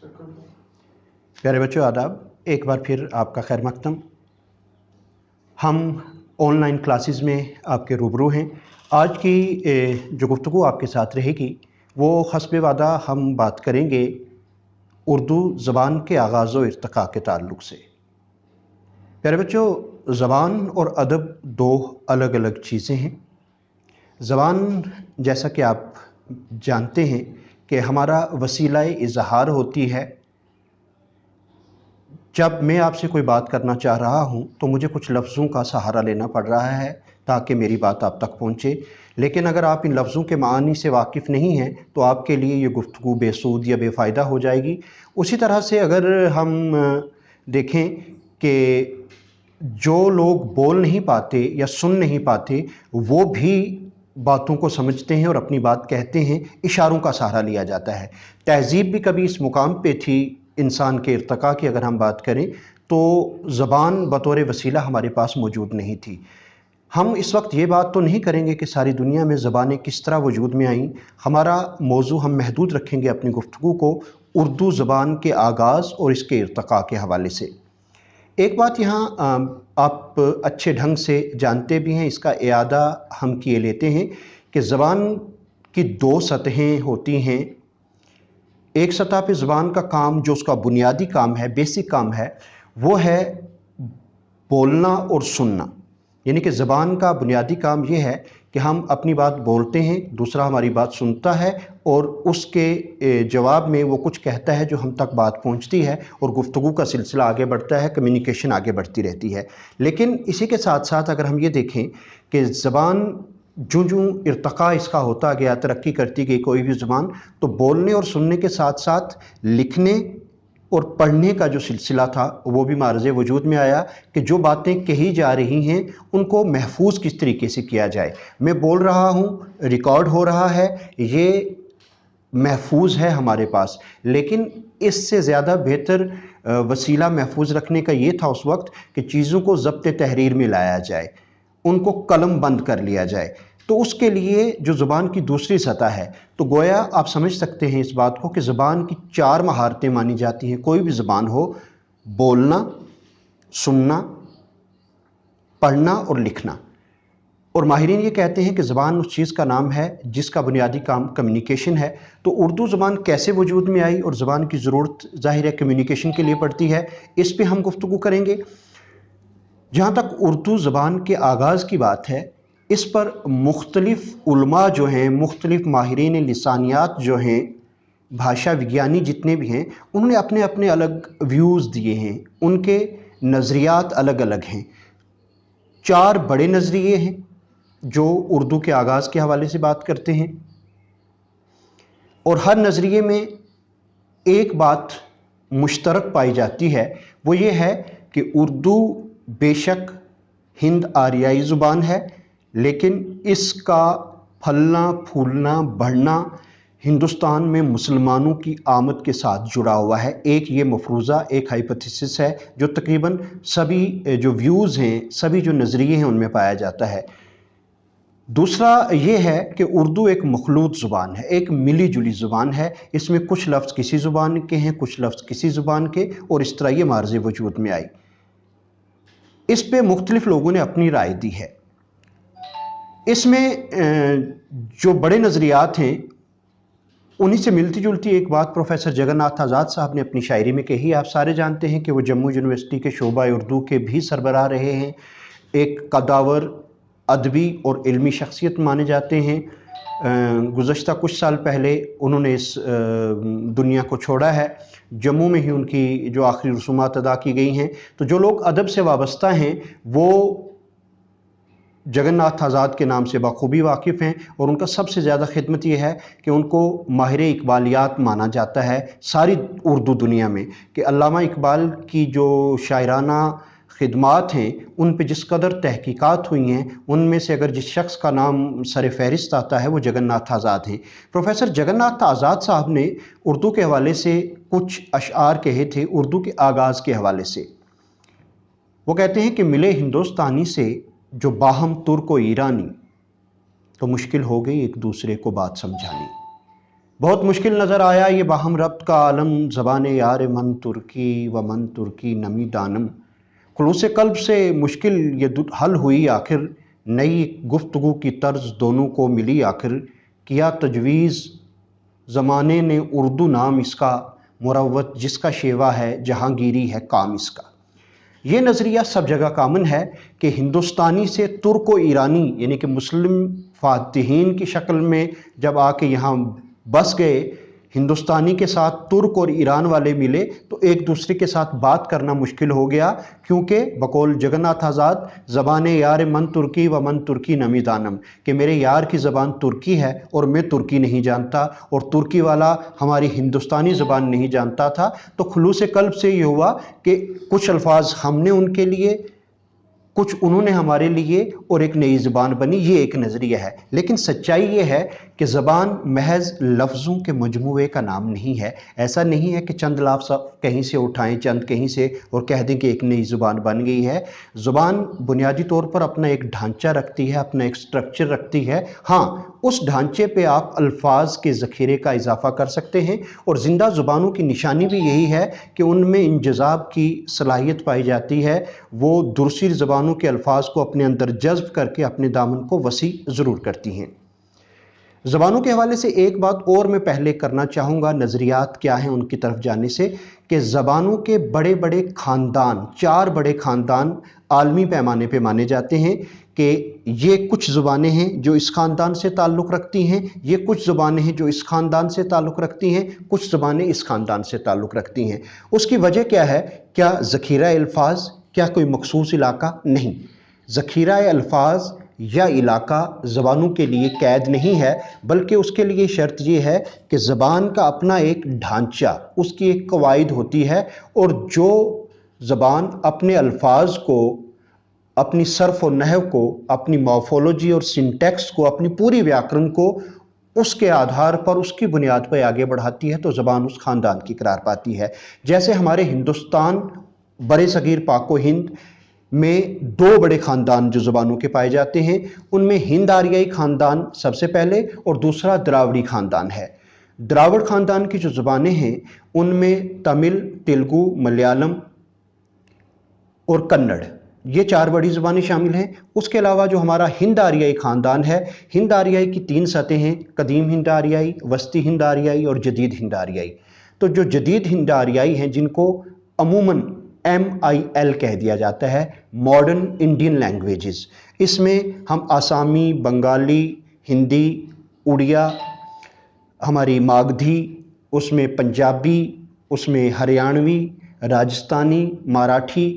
प्यारे बच्चों आदाब, एक बार फिर आपका खैर मक़दम। हम ऑनलाइन क्लासेस में आपके रूबरू हैं। आज की जो गुफ्तगू आपके साथ रहेगी वो हस्ब वादा हम बात करेंगे उर्दू ज़बान के आगाज़ व इर्तिक़ा के ताल्लुक़ से। प्यारे बच्चों, ज़बान और अदब दो अलग अलग चीज़ें हैं। ज़बान जैसा कि आप जानते हैं कि हमारा वसीला इज़हार होती है। जब मैं आपसे कोई बात करना चाह रहा हूं तो मुझे कुछ लफ्ज़ों का सहारा लेना पड़ रहा है ताकि मेरी बात आप तक पहुंचे। लेकिन अगर आप इन लफ्ज़ों के मानी से वाकिफ़ नहीं हैं तो आपके लिए ये गुफ्तगू बेसूद या बेफ़ायदा हो जाएगी। उसी तरह से अगर हम देखें कि जो लोग बोल नहीं पाते या सुन नहीं पाते वो भी बातों को समझते हैं और अपनी बात कहते हैं, इशारों का सहारा लिया जाता है। तहज़ीब भी कभी इस मुकाम पे थी इंसान के इर्तिक़ा की अगर हम बात करें तो ज़बान बतौर वसीला हमारे पास मौजूद नहीं थी। हम इस वक्त ये बात तो नहीं करेंगे कि सारी दुनिया में ज़बानें किस तरह वजूद में आईं। हमारा मौजू हम महदूद रखेंगे अपनी गुफ्तगू को उर्दू ज़बान के आगाज़ और इसके इर्तिक़ा के हवाले से। एक बात यहाँ आप अच्छे ढंग से जानते भी हैं, इसका इआदा हम किए लेते हैं कि ज़बान की दो सतहें होती हैं। एक सतह पे ज़बान का काम जो उसका बुनियादी काम है, बेसिक काम है, वो है बोलना और सुनना। यानी कि ज़बान का बुनियादी काम ये है कि हम अपनी बात बोलते हैं, दूसरा हमारी बात सुनता है और उसके जवाब में वो कुछ कहता है जो हम तक बात पहुंचती है और गुफ्तगू का सिलसिला आगे बढ़ता है, कम्युनिकेशन आगे बढ़ती रहती है। लेकिन इसी के साथ साथ अगर हम ये देखें कि ज़बान जो इर्तिक़ा इसका होता गया, तरक्की करती गई कोई भी ज़बान, तो बोलने और सुनने के साथ साथ लिखने और पढ़ने का जो सिलसिला था वो भी मारज़ वजूद में आया कि जो बातें कही जा रही हैं उनको महफूज किस तरीके से किया जाए। मैं बोल रहा हूँ, रिकॉर्ड हो रहा है, ये महफूज है हमारे पास, लेकिन इससे ज़्यादा बेहतर वसीला महफूज रखने का ये था उस वक्त कि चीज़ों को ज़ब्त तहरीर में लाया जाए, उनको कलम बंद कर लिया जाए। तो उसके लिए जो ज़ुबान की दूसरी सतह है, तो गोया आप समझ सकते हैं इस बात को कि ज़ुबान की चार महारतें मानी जाती हैं। कोई भी ज़ुबान हो, बोलना, सुनना, पढ़ना और लिखना। और माहिरीन ये कहते हैं कि ज़बान उस चीज़ का नाम है जिसका बुनियादी काम कम्युनिकेशन है। तो उर्दू ज़बान कैसे वजूद में आई और ज़बान की ज़रूरत ज़ाहिर है कम्युनिकेशन के लिए पड़ती है, इस पर हम गुफ्तगू करेंगे। जहाँ तक उर्दू ज़बान के आगाज़ की बात है, इस पर मुख्तलिफ़ उलमा जो हैं, मुख्तलिफ़ माहिरीन लिसानियात जो हैं, भाषा विज्ञानी जितने भी हैं, उन्होंने अपने अपने अलग व्यूज़ दिए हैं, उनके नज़रियात अलग अलग हैं। चार बड़े नज़रिए हैं जो उर्दू के आगाज़ के हवाले से बात करते हैं और हर नज़रिए में एक बात मुश्तरक पाई जाती है, वो ये है कि उर्दू बेशक हिंद आरियाई ज़ुबान है, लेकिन इसका फलना फूलना बढ़ना हिंदुस्तान में मुसलमानों की आमद के साथ जुड़ा हुआ है। एक ये मफरूज़ा, एक हाइपोथेसिस है जो तकरीबन सभी जो व्यूज़ हैं, सभी जो नज़रिए हैं उनमें पाया जाता है। दूसरा ये है कि उर्दू एक मखलूत ज़ुबान है, एक मिली जुली ज़ुबान है। इसमें कुछ लफ्ज़ किसी ज़ुबान के हैं, कुछ लफ्ज़ किसी ज़ुबान के, और इस तरह ये मार्ज़ वजूद में आई। इस पे मुख्तलिफ़ लोगों ने अपनी राय दी है। इसमें जो बड़े नज़रियात हैं उन्हीं से मिलती जुलती एक बात प्रोफेसर जगन्नाथ आज़ाद साहब ने अपनी शायरी में कही। आप सारे जानते हैं कि वो जम्मू यूनिवर्सिटी के शोबा उर्दू के भी सरबराह रहे हैं, एक कदावर अदबी और इल्मी शख्सियत माने जाते हैं। गुज़श्ता कुछ साल पहले उन्होंने इस दुनिया को छोड़ा है। जम्मू में ही उनकी जो आखिरी रसूमात अदा की गई हैं। तो जो लोग अदब से वाबस्ता हैं वो जगन्नाथ आज़ाद के नाम से बखूबी वाकिफ़ हैं और उनका सबसे ज़्यादा खिदमत ये है कि उनको माहिर इकबालियात माना जाता है सारी उर्दू दुनिया में, कि अल्लामा इकबाल की जो शायराना खिदमात हैं उन पे जिस कदर तहकीकात हुई हैं, उनमें से अगर जिस शख्स का नाम सर फ़हरिस्त आता है वो जगन्नाथ आज़ाद हैं। प्रोफेसर जगन्नाथ आज़ाद साहब ने उर्दू के हवाले से कुछ अशआर कहे थे, उर्दू के आगाज़ के हवाले से। वो कहते हैं कि मिले हिंदुस्तानी से जो बाहम तुर्क व ईरानी, तो मुश्किल हो गई एक दूसरे को बात समझानी। बहुत मुश्किल नज़र आया ये बाहम रब्त का आलम, ज़बान यार मन तुर्की व मन तुर्की नमी दानम। खुलूस कल्ब से मुश्किल ये हल हुई आखिर, नई गुफ्तगू की तर्ज दोनों को मिली आखिर। किया तजवीज़ ज़माने ने उर्दू नाम इसका, मुरव्वत जिसका शेवा है जहांगीरी है काम इसका। ये नज़रिया सब जगह कामन है कि हिंदुस्तानी से तुर्क व ईरानी यानी कि मुस्लिम फातिहीन की शक्ल में जब आके यहाँ बस गए, हिंदुस्तानी के साथ तुर्क और ईरान वाले मिले तो एक दूसरे के साथ बात करना मुश्किल हो गया, क्योंकि बकौल जगन्नाथ आज़ाद ज़बान यार मन तुर्की व मन तुर्की नमी दानम, कि मेरे यार की ज़बान तुर्की है और मैं तुर्की नहीं जानता, और तुर्की वाला हमारी हिंदुस्तानी ज़बान नहीं जानता था। तो खुलूस कल्ब से ये हुआ कि कुछ अल्फाज हमने उनके लिए, कुछ उन्होंने हमारे लिए, और एक नई ज़बान बनी। ये एक नज़रिया है, लेकिन सच्चाई ये है कि ज़बान महज लफ्ज़ों के मजमूए का नाम नहीं है। ऐसा नहीं है कि चंद लफ्ज़ कहीं से उठाएं, चंद कहीं से, और कह दें कि एक नई ज़ुबान बन गई है। ज़ुबान बुनियादी तौर पर अपना एक ढांचा रखती है, अपना एक स्ट्रक्चर रखती है। हाँ, उस ढांचे पे आप अल्फाज के ज़ख़ीरे का इजाफ़ा कर सकते हैं, और ज़िंदा ज़ुबानों की निशानी भी यही है कि उनमें इंजज़ाब की सलाहियत पाई जाती है। वो दूसरी ज़बानों के अल्फाज को अपने अंदर जज़्ब करके अपने दामन को वसी ज़रूर करती हैं। ज़बानों के हवाले से एक बात और मैं पहले करना चाहूँगा, नज़रियात क्या हैं उनकी तरफ जाने से, कि ज़बानों के बड़े बड़े ख़ानदान, 4 बड़े ख़ानदान आलमी पैमाने पे माने जाते हैं कि ये कुछ ज़ुबानें हैं जो इस ख़ानदान से ताल्लुक़ रखती हैं, ये कुछ ज़ुबानें हैं जो इस ख़ानदान से ताल्लुक़ रखती हैं, कुछ ज़बानें इस ख़ानदान से ताल्लुक़ रखती हैं। उसकी वजह क्या है? क्या ज़ख़ीरा अल्फाज, क्या कोई मखसूस इलाका? नहीं, ज़ख़ीरा अल्फाज या इलाका ज़बानों के लिए कैद नहीं है, बल्कि उसके लिए शर्त ये है कि ज़बान का अपना एक ढांचा, उसकी एक कवायद होती है, और जो ज़बान अपने अल्फाज को, अपनी सर्फ़ और नहव को, अपनी मॉर्फोलॉजी और सिंटैक्स को, अपनी पूरी व्याकरण को उसके आधार पर, उसकी बुनियाद पर आगे बढ़ाती है, तो ज़बान उस ख़ानदान की करार पाती है। जैसे हमारे हिंदुस्तान बड़े सगीर पाको हिंद में 2 बड़े ख़ानदान जो ज़बानों के पाए जाते हैं, उनमें हिंद आर्याई ख़ानदान सबसे पहले, और दूसरा द्राविड़ी ख़ानदान है। द्राविड़ ख़ानदान की जो ज़बानें हैं उनमें तमिल, तेलुगु, मलयालम और कन्नड़, ये 4 बड़ी ज़बानें शामिल हैं। उसके अलावा जो हमारा हिंद आर्याई ख़ानदान है, हिंद आर्याई की 3 सतहें हैं, कदीम हिंद आर्याई, वस्ती हिंद आर्याई और जदीद हिंद आर्याई। तो जो जदीद हिंद आर्याई हैं, जिनको अमूमन MIL कह दिया जाता है, मॉडर्न इंडियन लैंग्वेजेस, इसमें हम आसामी, बंगाली, हिंदी, उड़िया, हमारी मागधी, उसमें पंजाबी, उसमें हरियाणवी, राजस्थानी, मराठी,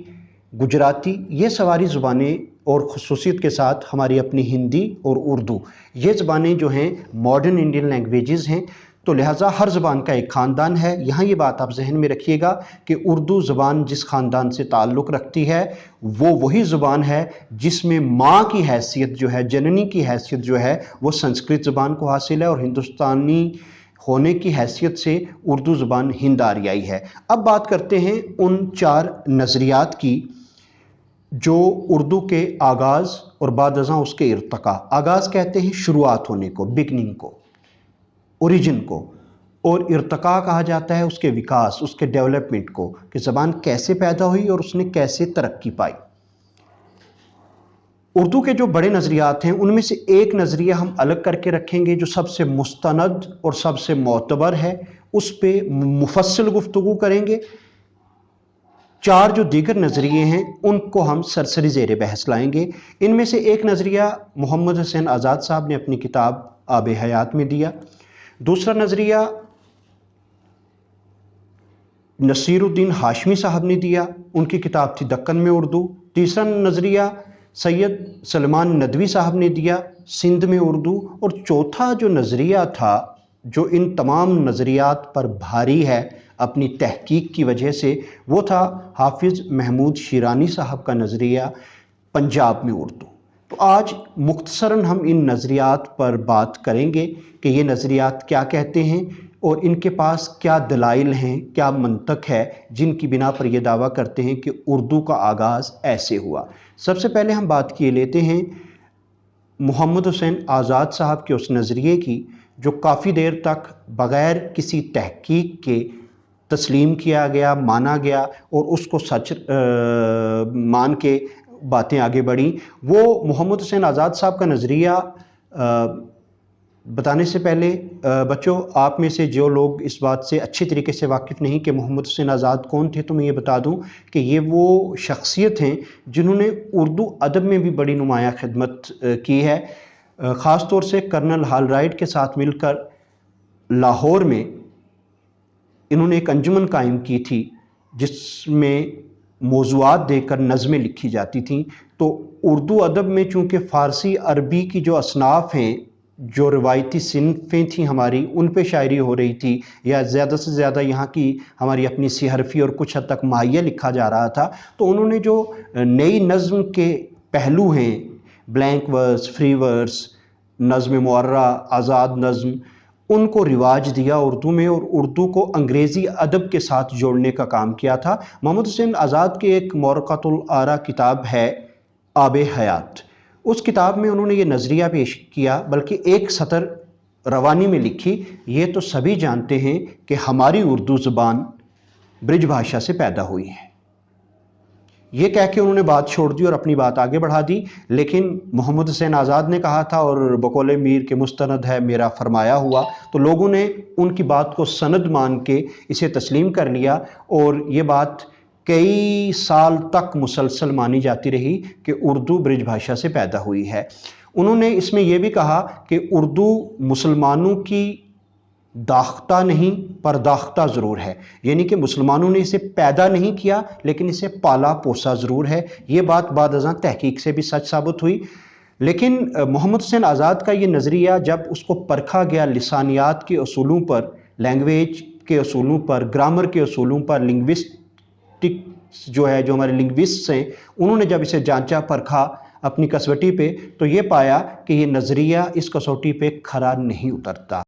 गुजराती, ये सारी ज़ुबानें और ख़ुसूसियत के साथ हमारी अपनी हिंदी और उर्दू, ये ज़बानें जो हैं मॉडर्न इंडियन लैंग्वेजेस हैं। तो लिहाजा हर ज़बान का एक ख़ानदान है। यहाँ ये बात आप जहन में रखिएगा कि उर्दू ज़बान जिस ख़ानदान से ताल्लुक़ रखती है, वो वही ज़बान है जिसमें माँ की हैसियत जो है, जननी की हैसियत जो है, वो संस्कृत ज़बान को हासिल है, और हिंदुस्तानी होने की हैसियत से उर्दू ज़बान हिंद आर्याई है। अब बात करते हैं उन 4 नज़रियात की जो उर्दू के आगाज़ और बाद अज़ां उसके इर्तका। आगाज़ कहते हैं शुरुआत होने को, बिगनिंग को, ओरिजिन को, और इर्तका कहा जाता है उसके विकास, उसके डेवलपमेंट को, कि ज़बान कैसे पैदा हुई और उसने कैसे तरक्की पाई। उर्दू के जो बड़े नज़रियात हैं उनमें से एक नज़रिया हम अलग करके रखेंगे जो सबसे मुस्तनद और सबसे मोतबर है, उस पर मुफस्सल गुफ्तगू करेंगे। 4 जो दीगर नज़रिए हैं उनको हम सरसरी ज़ेर बहस लाएंगे। इनमें से एक नज़रिया मोहम्मद हुसैन आज़ाद साहब ने अपनी किताब आब हयात में दिया। दूसरा नज़रिया नसीरुद्दीन हाशमी साहब ने दिया, उनकी किताब थी दक्कन में उर्दू। तीसरा नज़रिया सैयद सलमान नदवी साहब ने दिया, सिंध में उर्दू। और चौथा जो नज़रिया था, जो इन तमाम नज़रियात पर भारी है अपनी तहकीक की वजह से, वो था हाफिज़ महमूद शिरानी साहब का नज़रिया पंजाब में उर्दू। तो आज मुख्तसरन हम इन नज़रियात पर बात करेंगे कि ये नज़रियात क्या कहते हैं और इनके पास क्या दलाइल हैं, क्या मंतक है जिनकी बिना पर यह दावा करते हैं कि उर्दू का आगाज़ ऐसे हुआ। सबसे पहले हम बात किए लेते हैं मोहम्मद हुसैन आज़ाद साहब के उस नज़रिए की جو کافی دیر تک بغیر کسی تحقیق کے تسلیم کیا گیا، مانا گیا اور اس کو سچ مان کے باتیں آگے بڑھیں، وہ محمد حسین آزاد صاحب کا نظریہ بتانے سے پہلے بچوں، آپ میں سے جو لوگ اس بات سے اچھی طریقے سے واقف نہیں کہ محمد حسین آزاد کون تھے، تو میں یہ بتا دوں کہ یہ وہ شخصیت ہیں جنہوں نے اردو ادب میں بھی بڑی نمایاں خدمت کی ہے۔ خاص طور سے کرنل ہال رائٹ کے ساتھ مل کر لاہور میں انہوں نے ایک انجمن قائم کی تھی جس میں موضوعات دے کر نظمیں لکھی جاتی تھیں۔ تو اردو ادب میں چونکہ فارسی عربی کی جو اصناف ہیں، جو روایتی صنفیں تھیں ہماری، ان پہ شاعری ہو رہی تھی، یا زیادہ سے زیادہ یہاں کی ہماری اپنی سی حرفی اور کچھ حد تک ماہیہ لکھا جا رہا تھا، تو انہوں نے جو نئی نظم کے پہلو ہیں، بلینک ورس، فری ورس، نظم معرہ، آزاد نظم، ان کو رواج دیا اردو میں، اور اردو کو انگریزی ادب کے ساتھ جوڑنے کا کام کیا تھا۔ محمد حسین آزاد کی ایک مورقۃ الآراء کتاب ہے، آب حیات، اس کتاب میں انہوں نے یہ نظریہ پیش کیا، بلکہ ایک سطر روانی میں لکھی، یہ تو سبھی جانتے ہیں کہ ہماری اردو زبان برج بھاشا سے پیدا ہوئی ہے۔ یہ کہہ کے انہوں نے بات چھوڑ دی اور اپنی بات آگے بڑھا دی، لیکن محمد حسین آزاد نے کہا تھا، اور بقول میر کے مستند ہے میرا فرمایا ہوا، تو لوگوں نے ان کی بات کو سند مان کے اسے تسلیم کر لیا، اور یہ بات کئی سال تک مسلسل مانی جاتی رہی کہ اردو برج بھاشا سے پیدا ہوئی ہے۔ انہوں نے اس میں یہ بھی کہا کہ اردو مسلمانوں کی داختہ نہیں پرداختہ ضرور ہے، یعنی کہ مسلمانوں نے اسے پیدا نہیں کیا لیکن اسے پالا پوسا ضرور ہے۔ یہ بات بعد ازاں تحقیق سے بھی سچ ثابت ہوئی۔ لیکن محمد حسین آزاد کا یہ نظریہ جب اس کو پرکھا گیا لسانیات کے اصولوں پر، لینگویج کے اصولوں پر، گرامر کے اصولوں پر، لنگوسٹکس جو ہے، جو ہمارے لنگوسٹس ہیں، انہوں نے جب اسے جانچا پرکھا اپنی کسوٹی پہ، تو یہ پایا کہ یہ نظریہ اس کسوٹی پہ کھرا نہیں اترتا۔